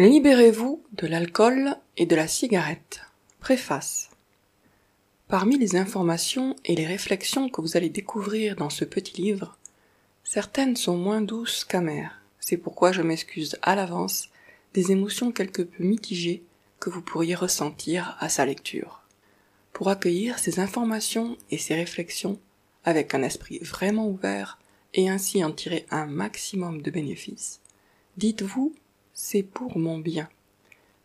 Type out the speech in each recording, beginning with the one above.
Libérez-vous de l'alcool et de la cigarette. Préface. Parmi les informations et les réflexions que vous allez découvrir dans ce petit livre, certaines sont moins douces qu'amères. C'est pourquoi je m'excuse à l'avance des émotions quelque peu mitigées que vous pourriez ressentir à sa lecture. Pour accueillir ces informations et ces réflexions avec un esprit vraiment ouvert et ainsi en tirer un maximum de bénéfices, dites-vous: c'est pour mon bien.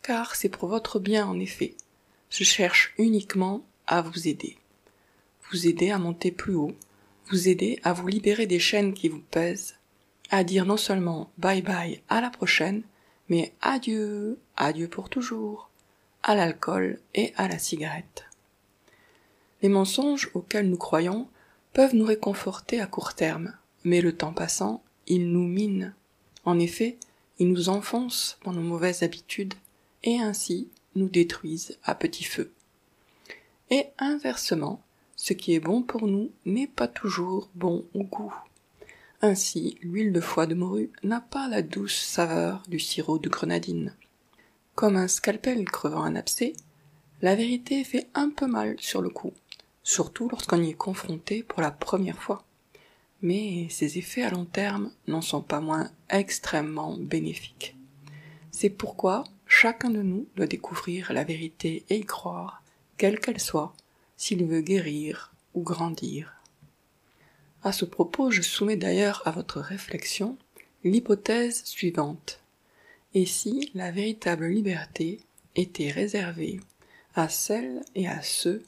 Car c'est pour votre bien en effet. Je cherche uniquement à vous aider. Vous aider à monter plus haut, vous aider à vous libérer des chaînes qui vous pèsent, à dire non seulement bye bye à la prochaine, mais adieu, adieu pour toujours, à l'alcool et à la cigarette. Les mensonges auxquels nous croyons peuvent nous réconforter à court terme, mais le temps passant, ils nous minent. En effet, ils nous enfoncent dans nos mauvaises habitudes et ainsi nous détruisent à petit feu. Et inversement, ce qui est bon pour nous n'est pas toujours bon au goût. Ainsi, l'huile de foie de morue n'a pas la douce saveur du sirop de grenadine. Comme un scalpel crevant un abcès, la vérité fait un peu mal sur le coup, surtout lorsqu'on y est confronté pour la première fois. Mais ses effets à long terme n'en sont pas moins extrêmement bénéfiques. C'est pourquoi chacun de nous doit découvrir la vérité et y croire, quelle qu'elle soit, s'il veut guérir ou grandir. À ce propos, je soumets d'ailleurs à votre réflexion l'hypothèse suivante. Et si la véritable liberté était réservée à celles et à ceux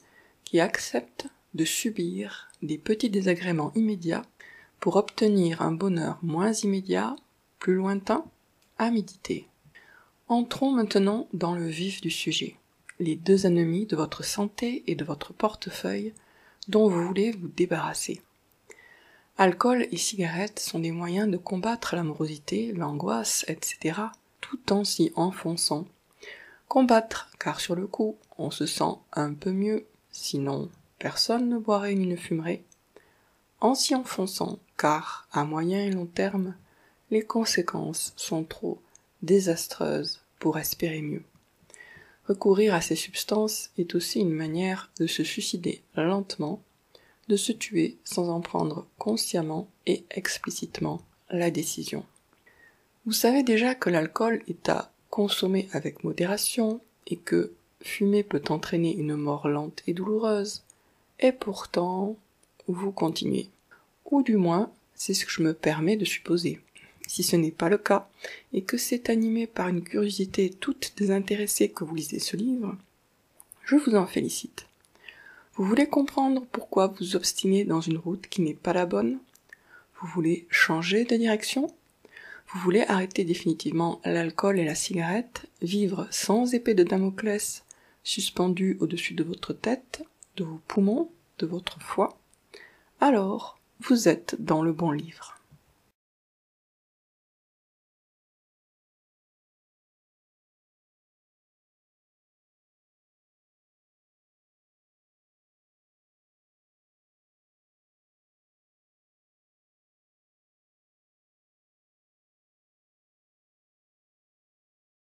qui acceptent de subir des petits désagréments immédiats pour obtenir un bonheur moins immédiat, plus lointain, à méditer. Entrons maintenant dans le vif du sujet, les deux ennemis de votre santé et de votre portefeuille dont vous voulez vous débarrasser. Alcool et cigarettes sont des moyens de combattre l'amorosité, l'angoisse, etc., tout en s'y enfonçant. Combattre, car sur le coup, on se sent un peu mieux, sinon personne ne boirait ni ne fumerait. En s'y enfonçant, car, à moyen et long terme, les conséquences sont trop désastreuses pour espérer mieux. Recourir à ces substances est aussi une manière de se suicider lentement, de se tuer sans en prendre consciemment et explicitement la décision. Vous savez déjà que l'alcool est à consommer avec modération et que fumer peut entraîner une mort lente et douloureuse, et pourtant, vous continuez. Ou du moins, c'est ce que je me permets de supposer. Si ce n'est pas le cas, et que c'est animé par une curiosité toute désintéressée que vous lisez ce livre, je vous en félicite. Vous voulez comprendre pourquoi vous obstinez dans une route qui n'est pas la bonne? Vous voulez changer de direction? Vous voulez arrêter définitivement l'alcool et la cigarette, vivre sans épée de Damoclès suspendue au-dessus de votre tête, de vos poumons, de votre foie? Alors, vous êtes dans le bon livre.